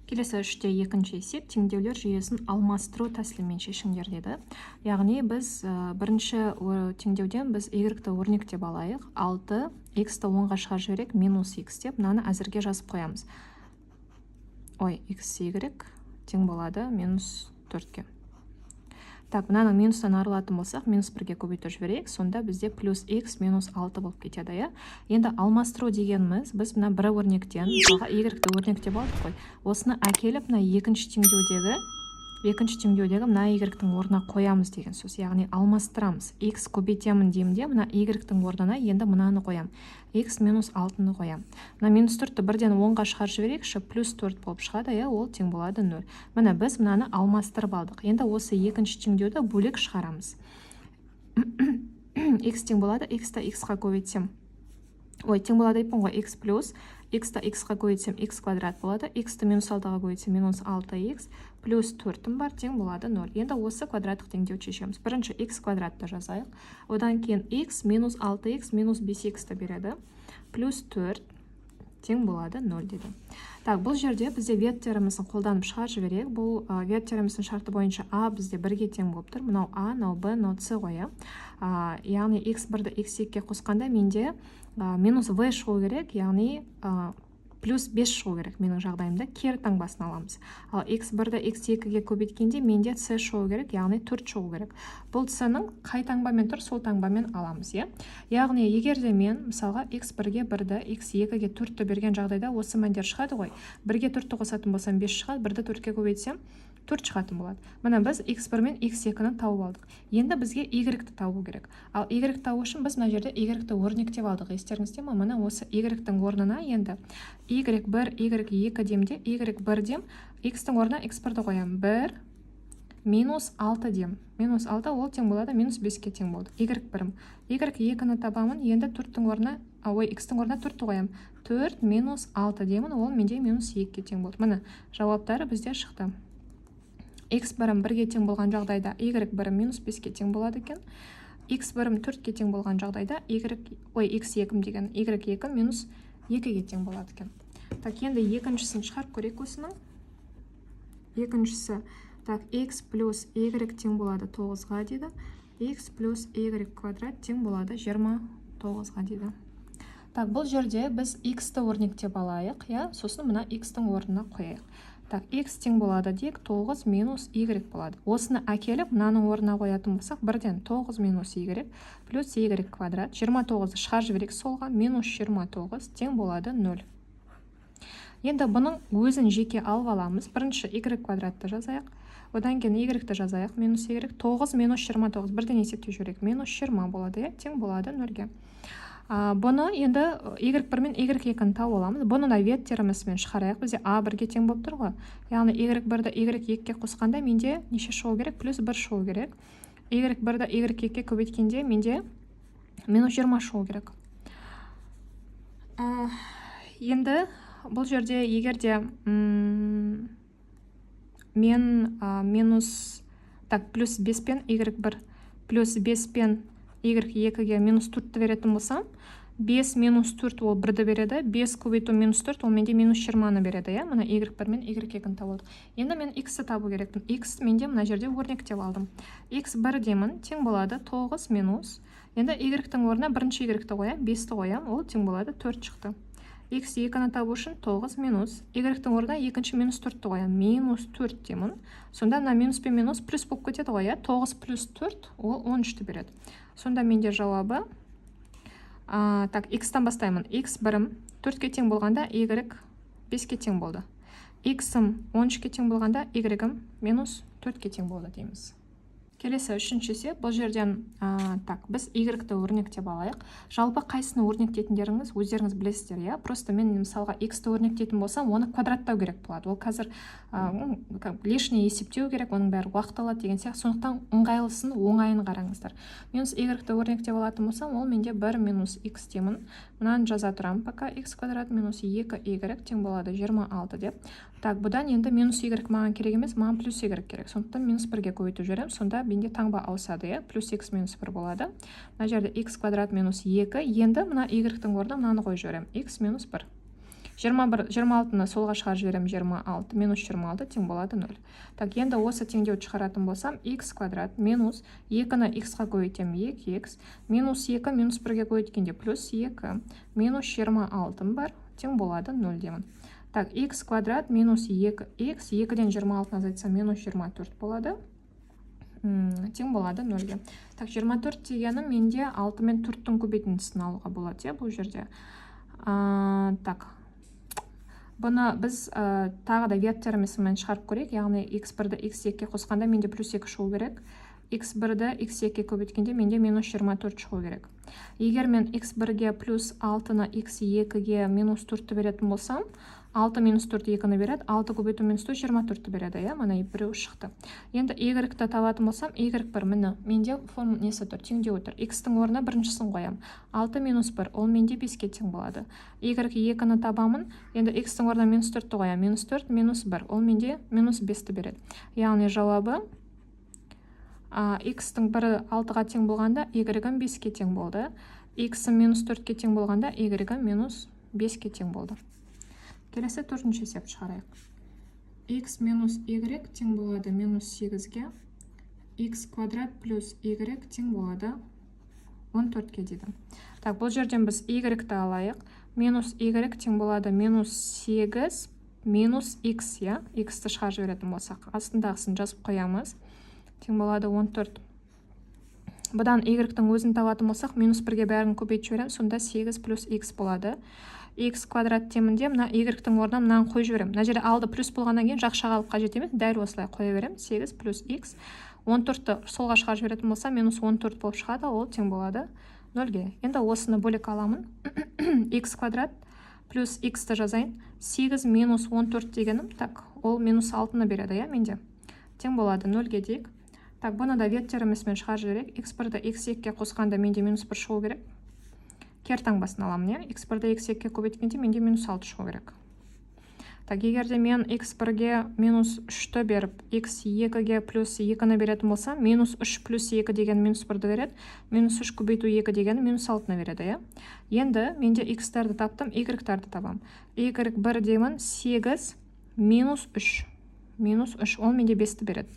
Келесі үште екінші есеп теңдеулер жүйесін алмастыру тәсілімен шешіңдер деді. Яғни біз бірінші теңдеуден біз y-ті өрнек деп алайық. 6 x-ті 10-ға шығарып жіберейік, минус x деп мынаны әзірге жазып қоямыз. Ой, x y тең болады минус 4-ке. Так, мынаның минустан арылатын болсақ, минус 1-ге көбейтіп жіберейік. Сонда бізде плюс x минус 6 болып кетеді, иә. Енді алмастыру дегеніміз, біз мына бір өрнектен, мысалға y-ті өрнек деп алдық қой. Осыны әкеліп, мына екінші теңдеудегі мына y-тің орнына қоямыз деген сөз. Яғни алмастырамыз. X көбейтемін деймін де, мына y-тің орнына енді мынаны қоям. X минус 6-ны қоям. Мына минус 4-ті бірден 10-ға шығарып жіберейікші, плюс 4 болып шығады, иә, ол тең болады 0. Міне біз мынаны алмастырып алдық. Енді осы екінші теңдеуді бөлек шығарамыз. X тең болады, x-та x-қа көбейтсем. Ой, тең болады дейпін ғой, x плюс, x-та x-қа көбейтсем, x квадрат болады, x-ті минус 6-ға көбейтсем, минус 6x, плюс 4-ім бар, тең болады 0. Енді осы квадраттық теңдеуді шешеміз. Бірінші x квадратты жазайық. Одан кейін x минус 6x минус 5x-ті береді. Плюс 4 тең болады 0 деді. Так, бұл жерде бізде вет теоремасын қолданып шығарып жіберейік. Бұл вет теоремасының шарты бойынша a бізде 1-ге тең болып тұр. Мынау a, мынау b, мынау c ғой. Яғни x1-ді x2-ге қосқанда менде минус v шығу керек, яғни плюс 5 шығу керек менің жағдайымда, кері таңбасын аламыз. Ал x1-ді x2-ге көбейткенде менде c шығу керек, яғни 4 шығу керек. Бұл c-ның қай таңбамен тұр, сол таңбамен аламыз, иә? Яғни егер де мен мысалға x1-ге 1-ді, x2-ге 4-ті берген жағдайда осы мәндер шығады ғой. 1-ге 4-ті қосатын болсам 5 шығады, 1-ді 4-ке көбейтсем 4 шығатын болады. Мына біз x1 мен x2-ні тауып алдық. Енді бізге y-ті табу керек. Ал y-ті табу үшін біз мына жерде y-ті өрнектеп алдық. Естеріңізде ме? Мына осы y-тің орнына енді y1, y2 демде, y1 дем, x-тің орнына x1-ді қоям. 1 минус 6 дем. Минус 6 ол тең болады, минус 5-ке тең болды. y1-ім. y2-ні табамын, енді 4-тің орнына, x-тің орнына 4-ті қоям. 4 минус 6 демін, ол менде минус 2-ке тең болды. Міне жауаптары бізде шықты. x1-ім 1-ге тең болған жағдайда y1-ім минус 5-ке тең болады екен. x1-ім 4-ке тең болған жағдайда x2-ім деген y2 минус 2-ге тең болады екен. Так, енді екіншісін шығарып көрейік осының. Екіншісі, так, x плюс y тең болады 9-ға дейді. x плюс y квадрат тең болады 29-ға дейді. Так, бұл жерде біз x-ті өрнектеп алайық, я? Сосын мына x-тің орнына қояйық. Так, x тең болады дейік, 9 минус y болады. Осыны әкеліп, мынаның орнына қоятын болсақ, бірден 9 минус y плюс y квадрат. 29-ды шығарып жіберейік солға, минус 29 тең болады 0. Енді бұның өзін жеке алып аламыз. Бірінші y квадратты жазайық. Одан кейін y-ті жазайық, минус y. 9 минус 29, бірден есептеп жіберейік. Минус 20 болады, тең болады 0-ге. Бұны енді y1 мен y2-ні тауып аламыз. Бұны да вет теоремасымен шығарайық. Бізде a1-ге тең болып тұр ғой. Яғни y1-ді y2-ге қосқанда менде неше шығу керек? Плюс 1 шығу керек. y1-ді y2-ге көбейткенде менде минус 20 шығу керек. Енді бұл жерде егерде мен минус, так, плюс 5 пен y1 плюс 5 пен y2-ге минус 4-ті беретін болсам, 5 минус 4 ол 1-ді береді, 5 көбейту минус 4 ол менде минус 20-ны береді, иә? Мына y1 мен y2-ні табылды. Енді мен x-ті табу керекпін. X менде мына жерде өрнектеп алдым. x1 демін тең болады 9 минус. Енді y-тің орнына бірінші y-ті қоям, 5-ті қоям, ол тең болады 4 шықты. x2-ні табу үшін 9 минус. y-тің орнына екінші минус 4-ті қоям, минус 4 демін. Сонда мына минус пен минус плюс болып кетеді ғой, 9 плюс 4 ол 13-ті береді. Сонда менде жауабы, так, x-тан бастаймын. x1-ім 4-ке тең болғанда y 5-ке тең болды. x-ім 13-ке тең болғанда y-ім минус 4-ке тең болды дейміз. Келесі үшіншісі, бұл жерден так, біз y-ті өрнектеп алайық. Жалпы қайсыны өрнектетіндеріңіз өздеріңіз білесіздер, иә? Просто мен мысалға x-ті өрнектетін болсам, оны квадраттау керек болады. Ол қазір лишний есептеу керек, оның бәрі уақыт алады деген сияқты. Сондықтан ыңғайлысын, оңайын қараңыздар. Минус y-ті өрнектеп алатын болсам, ол менде 1 минус x демін. Мынаны жаза тұрам, пока x квадрат минус 2y тең болады 26 деп. Так, бұдан енді минус y маған керек емес, маған плюс y керек. Сондықтан минус 1-ге көбейтіп жіберем. Сонда менде таңба ауысады, иә? Плюс x минус 1 болады. Мына жерде x квадрат минус 2. Енді мына y-тің орнына мынаны қойып жіберем. x минус 1. 26-ны солға шығарып жіберемін, 26 минус 26 тең болады 0. Так, енді осы теңдеуді шығаратын болсам, x квадрат минус 2-ні x-қа көбейтем 2x, минус 2 минус 1-ге көбейткенде плюс 2, минус 26 бар, тең болады 0 демін. Так, x квадрат минус 2x, 2-ден 26-ны азайтсам минус 24 болады. Тең болады 0-ге. Так, 24 дегенім менде 6 мен 4-тің көбейтіндісін алуға болады, бұл жерде. Так, бұны біз тағы да вектор емесімен шығарып көрейік, яғни x1-ді x2-ге қосқанда менде плюс 2 шығу керек. x1-ді x2-ге көбейткенде менде минус 24 шығу керек. Егер мен x1-ге плюс 6-ны x2-ге минус 4-ті беретін болсам, 6 минус 4 2-ні береді, 6 көбейту минус 24-ті береді, мына біреу шықты. Енді y-ті табатын болсам, y1 міне, менде форма несі тұр, теңдеу тұр. X-тің орнына біріншісін қоям. 6 минус 1, ол менде 5-ке тең болады. y2-ні табамын, енді x-тің орнына минус 4-ті қоям. Минус 4, минус 1, ол менде минус 5-ті береді. Яғни жауабы x-тің бірі 6-ға тең болғанда, y-ім 5-ке тең болды. X-ім минус 4-ке тең болғанда, y-ім минус 5-ке тең болды. Келесі төртінші есеп шығарайық. X минус y тең болады минус 8-ге, x квадрат плюс y тең болады 14-ке дейді. Так, бұл жерден біз y-ті алайық. Минус y тең болады минус 8 минус x, x-ті шығарып жіберетін болсақ. Астындағысын жазып қоямыз. Тең болады 14. Бұдан y-тің өзін табатын болсақ, минус 1-ге бәрін көбейтіп жіберем, сонда 8 плюс x болады. X квадрат темінде мына y-тің орнына мынаны қойып жіберем. Мына жерде алды плюс болғаннан кейін жақшаға алып қажет емес, дәл осылай қоя берем. 8 плюс x. 14-ті солға шығарып жіберетін болса, минус 14 болып шығады, ол тең болады 0-ге. Енді осыны бөлек аламын. X квадрат плюс x-ті жазайын. 8 минус 14 дегенім, так, ол минус 6-ны береді, менде. Тең болады 0-ге дейік. Так, бұны да вектор емесімен шығарып жіберейік. x1-ді x2-ге қосқанда менде минус 1 шығу керек. Кертаңбасын аламын, x1-ді x2-ге көбейткенде менде минус 6 шығу керек. Так, егерде мен x1-ге минус 3-ті беріп, x2-ге плюс 2-ні беретін болса, минус 3 плюс 2 деген минус 1-ді береді, минус 3 көбейту 2 деген минус 6-ны береді. Енді менде x-тарды таптым, y-тарды табам. y1 демін 8 минус 3. Минус 3, ол менде 5-ті береді.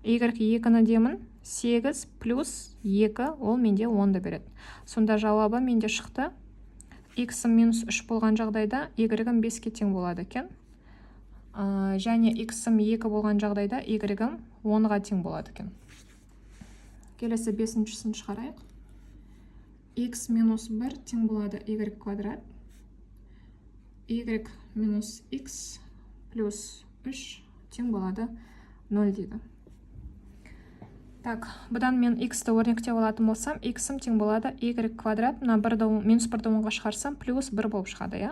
y2-ні демін 8 плюс 2, ол менде 10-ды береді. Сонда жауабы менде шықты. X-ім минус 3 болған жағдайда y-ім 5-ке тең болады екен. Және x-ім 2 болған жағдайда y-ім 10-ға тең болады екен. Келесі 5-шісін шығарайық. X минус 1 тең болады y квадрат. Y минус x плюс 3 тең болады 0 дейді. Так, бұдан мен x-ті өрнектеп алатын болсам, x-ім тең болады y квадрат, минус 1-ді 10-ға шығарсам, плюс 1 болып шығады,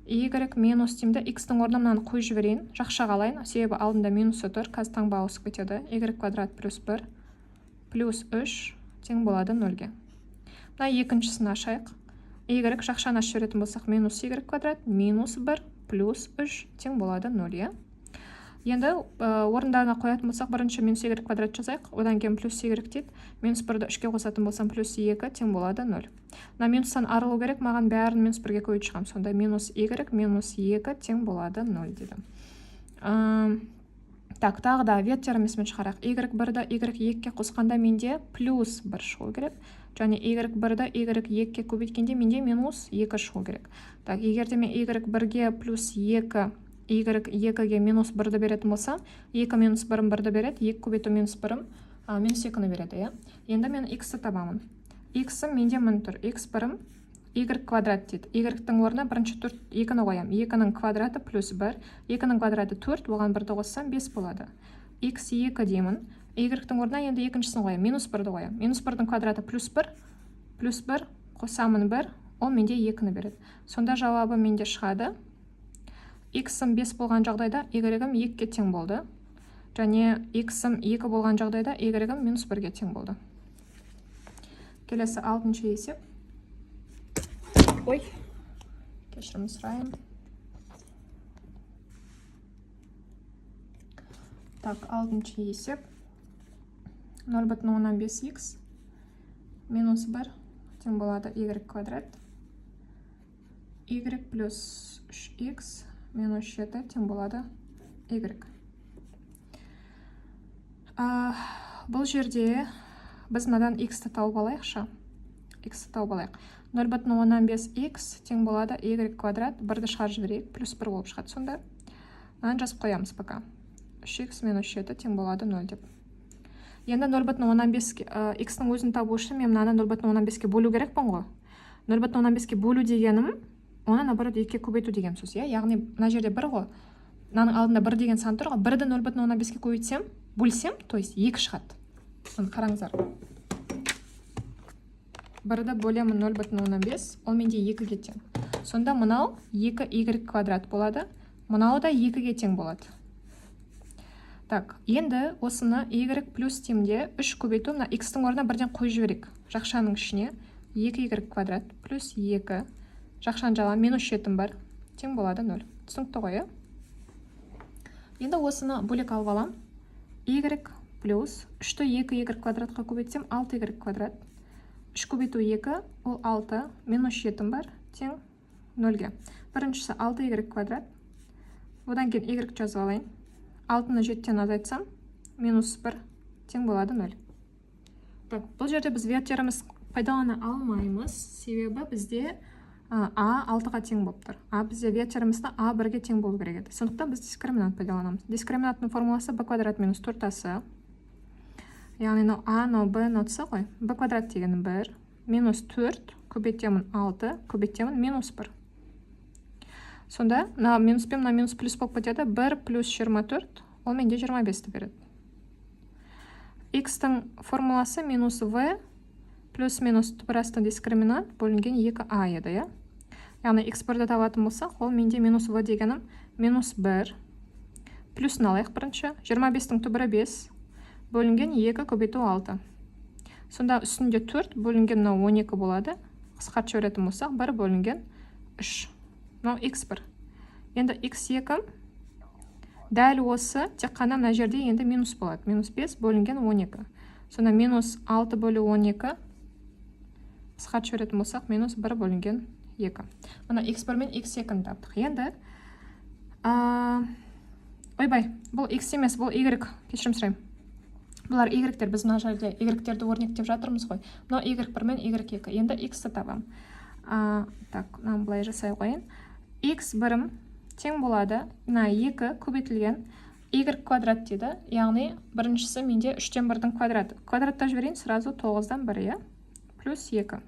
y минус демді x-тің орнына мынаны қойып жіберейін, жақшаға алайын, себебі алдында минусы тұр, қазір таңба ауысып кетеді. Y квадрат плюс 1 плюс 3 тең болады 0-ге. Мына екіншісін ашайық. Y жақшаны ашып жіберетін болсақ, минус y квадрат минус 1 плюс 3 тең болады 0. Енді орындарына қоятын болсақ, бірінші минус y квадрат жазайық, одан кейін плюс y дейді. Минус 1-ді 3-ке қосатын болсам, плюс 2 тең болады 0. Мына минустан арылу керек, маған бәрін минус 1-ге көбейтіп шығам. Сонда минус y минус 2 тең болады 0 дейді. Так, тағы да вектор емесімен шығарайық. y1-ді y2-ге қосқанда менде плюс 1 шығу керек. Және y1-ді y2-ге көбейткенде менде минус 2 шығу керек. Так, егерде мен y1-ге плюс 2 y2-ге минус 1-ді беретін болса, 2 минус 1-ім 1-ді береді, 2 көбейту минус 1-ім минус 2-ні береді. Енді мен x-ті табамын. X-ім менде мін тұр. x1-ім y квадрат дейді. y-тің орнына бірінші 2-ні қоям. 2-нің квадраты плюс 1, 2-нің квадраты 4, оған 1-ді қоссам 5 болады. x2 деймін. y-тің орнына енді екіншісін қоям. Минус 1-ді қоям. Минус 1-дің квадраты плюс 1, плюс 1, қосамын 1, ол менде 2-ні береді. Сонда жауабы менде шығады. X-ім 5 болған жағдайда y-ім 2-ге тең болды. Және x-ім 2 болған жағдайда y-ім минус 1-ге тең болды. Келесі 6-шы есеп. Ой, кешірім сұрайын. Так, 6-шы есеп. 0,15x минус 1 тең болады y квадрат. y плюс 3x минус 7 тең болады y. Бұл жерде біз мынадан x-ті тауып алайықшы. X-ті тауып алайық. 0,5x тең болады y квадрат. Бірді шығарып жіберейік. Плюс 1 болып шығады. Сонда мынаны жазып қоямыз пока. 3x минус 7 тең болады 0 деп. Енді 0,15 x-ның өзін табу үшін мен мынаны 0,15-ке бөлу керекпін ғой. 0,15-ке бөлу дегенім, оны наоборот 2-ке көбейту деген сөз. Яғни мына жерде 1 ғой. Мынаның алдында 1 деген сан тұр ғой. 1-ді 0,15-ке көбейтсем, бөлсем, то есть 2 шығады. Оны қараңыздар. 1-ді бөлемін 0,15, ол менде 2-ге тең. Сонда мынау 2y квадрат болады. Мынау да 2-ге тең болады. Так, енді осыны y плюс темде 3 көбейту, мына x-тің орнына бірден қойып жіберейік. Жақшаның ішіне 2y квадрат плюс 2. Жақшаны жалам, минус 7 бар. Тең болады 0. Түсінікті ғой, Енді осыны бөлек алып алам. Y плюс 3-ті 2y квадратқа көбейтсем 6y квадрат. 3 көбейту 2, ол 6, минус 7 бар, тең 0-ге. Біріншісі 6y квадрат. Одан кейін y жазып алайын. 6-ны 7-тен азайтсам, минус 1, тең болады 0. Так, бұл жерде біз ветеріміз пайдалана алмаймыз, себебі бізде a 6-ға тең болып тұр. Бізде ветерімізді a 1-ге тең болу керек еді. Сондықтан біз дискриминант пайдаланамыз. Дискриминанттың формуласы b квадрат минус 4-асы. Яғни a, b, c ғой. b квадрат деген 1, минус 4, көбейтемін 6, көбейтемін минус 1. Сонда, на минус пен на минус плюс болып кетеді. 1 плюс 24, ол менде 25-ті береді. X-тің формуласы минус v плюс минус тупырастың дискриминант бөлінген 2a еді, Яғни x1-ді табатын болсақ, ол менде минус v дегенім минус 1 плюс алайық бірінші. 25-тің түбірі 5 бөлінген 2 көбейту 6. Сонда үстінде 4 бөлінген 12 болады. Қысқартып жіберетін болсақ, 1 бөлінген 3. Мынау x1. Енді x2 дәл осы тек қана мына жерде енді минус болады. Минус 5 бөлінген 12. Сонда минус 6 бөлі 12 қысқартып жіберетін болсақ, минус 1 бөлінген 2. Мына x1 мен x2-ні таптық. Енді ойбай, бұл x емес, бұл y. Кешірім сұраймын. Бұлар y-тер, біз мына жерде y-терді өрнектеп жатырмыз ғой. Мынау y1 мен y2. Енді x-ті табам. Так, мынаны былай жасай қойын. x1 тең болады. Мына 2 көбейтілген y квадрат дейді. Яғни біріншісі менде 3-тен 1-дің квадраты. Квадратта жіберейін, сразу 9-дан 1, плюс 2.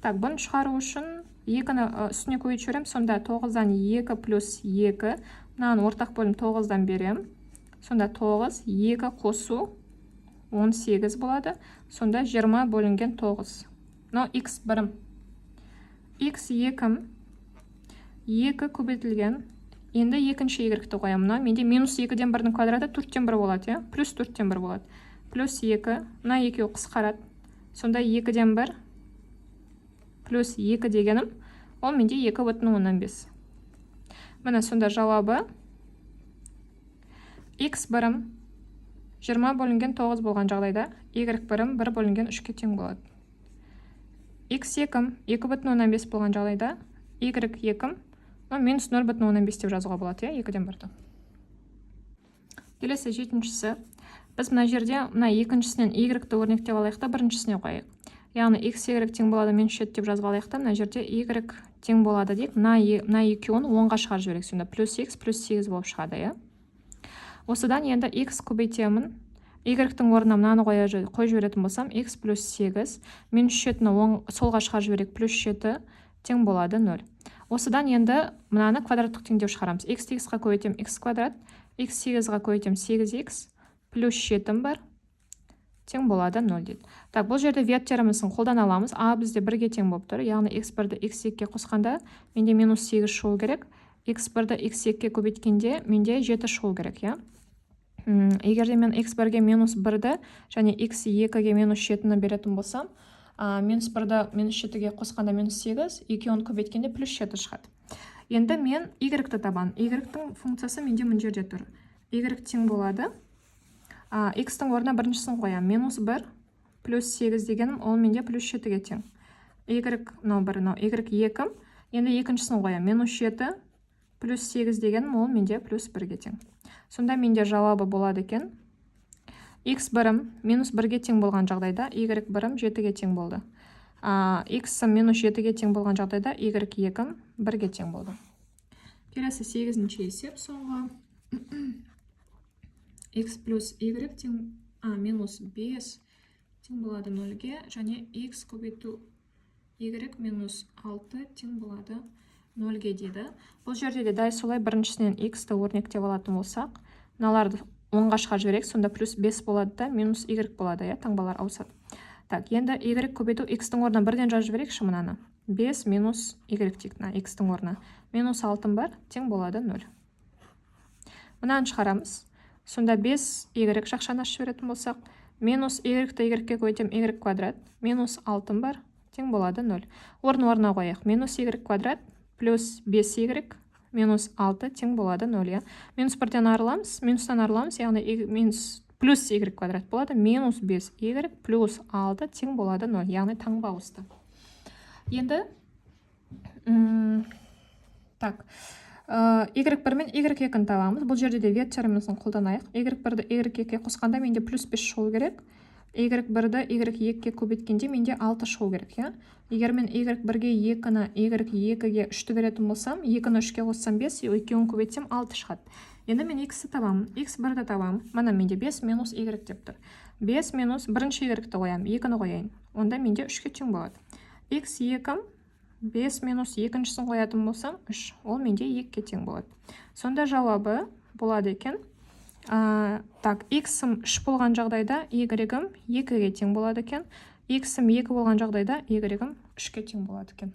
Так, бұны шығару үшін 2-ні үстіне көбейтіп жіберем. Сонда 9-дан 2 плюс 2. Мынаны ортақ бөлім 9-дан берем. Сонда 9, 2 қосу 18 болады. Сонда 20 бөлінген 9. Но x1. x2 2 көбейтілген. Енді екінші y-ті қоямын. Менде минус 2-ден 1-дің квадраты 4-тен 1 болады. Плюс 4-тен 1 болады. Плюс 2. Мына 2 қысқарады. Сонда 2-ден 1 плюс 2 дегенім. Ол менде 2,15. Міне сонда жауабы x1 20 бөлінген 9 болған жағдайда y1 1 бөлінген 3-ке тең болады. x2 2,15 болған жағдайда y2 минус 0,15 деп жазуға болады, 2-ден 1-ді. Келесі жетіншісі. Біз мына жерде мына екіншісінен y-ті өрнектеп алайық та біріншісіне қойайық. Яғни x y тең болады минус 7 деп жазып алайық та, мына жерде y тең болады дейік. Мына екеуін 10-ға шығарып жіберейік. Сонда плюс x плюс 8 болып шығады, Осыдан енді x көбейтемін. Y-тің орнына мынаны қойып жіберетін болсам, x плюс 8, минус 7-ні солға шығарып жіберейік, плюс 7 тең болады 0. Осыдан енді мынаны квадраттық теңдеу шығарамыз. x x-ға көбейтем x квадрат, x 8-ға көбейтем 8x, плюс 7 бар, тең болады 0 дейді. Так, бұл жерде веттеріміздің қолдан аламыз. A бізде 1-ге тең болып тұр. Яғни x1-ді x2-ге қосқанда менде минус 8 шығу керек. x1-ді x2-ге көбейткенде менде 7 шығу керек, Егерде мен x1-ге минус 1-ді және x2-ге минус 7-ні беретін болсам, минус 1-ді минус 7-ге қосқанда минус 8, екеуін көбейткенде плюс 7 шығады. Енді мен y-ті табан. Y-тің функциясы менде мына жерде тұр. Y тең болады. X-тің орнына біріншісін қоям. Минус 1 плюс 8 дегенім, ол менде плюс 7-ге тең. Y, мынау 1, мынау Y2. Енді екіншісін қоям. Минус 7 плюс 8 деген ол менде плюс 1-ге тең. Сонда менде жауабы болады екен. X бірім минус 1-ге тең болған жағдайда Y бірім 7-ге тең болды. X минус 7-ге тең болған жағдайда Y 2 1-ге тең болды. Келесі 8-ші есеп соңғы. X плюс Y тең минус 5 тең болады 0-ге, және X көбейту Y минус 6 тең болады 0-ге дейді. Бұл жерде де дәл солай біріншісінен X-ті өрнектеп алатын болсақ, мыналарды оңға шығарып жіберейік, сонда плюс 5 болады да минус Y болады, таңбалар ауысады. Так, енді Y көбейту X-тің орнына бірден жазып жіберейікші мынаны. 5 минус Y тек X-тің орнына. Минус 6 бар, тең болады 0. Мынаны шығарамыз. Сонда 5 Y жақшаны ашып жіберетін болсақ, минус Y-ті Y-ке көбейтем Y квадрат, минус 6 бар, тең болады 0. Орнына қояйық. Минус Y квадрат плюс 5Y минус 6 тең болады 0. Минус 1-ден арыламыз, минустан арыламыз, яғни плюс Y квадрат болады, минус 5Y плюс 6 тең болады 0, яғни таңба ауысты. Енді, так, Y1 мен Y2-ні табамыз. Бұл жерде де вет теоремасын қолданайық. Y1-ді Y2-ге қосқанда менде плюс 5 шығу керек. Y1-ді Y2-ге көбейткенде менде 6 шығу керек. Егер мен Y1-ге 2-ні Y2-ге 3-ті беретін болсам, 2-ні 3-ке қоссам 5, 2-ні көбейтсем 6 шығады. Енді мен X-ті табамын. X1-ді табамын. Мана менде 5 минус Y деп тұр. 5 минус бірінші Y-ті қоям, 2-ні қояйын. Онда менде 3-ке тең болады. X2 5 минус екіншісін қоятын болсам 3. Ол менде 2-ке тең болады. Сонда жауабы болады екен. Так, X-ім 3 болған жағдайда Y-ім 2-ге тең болады екен. X-ім 2 болған жағдайда Y-ім 3-ке тең болады екен.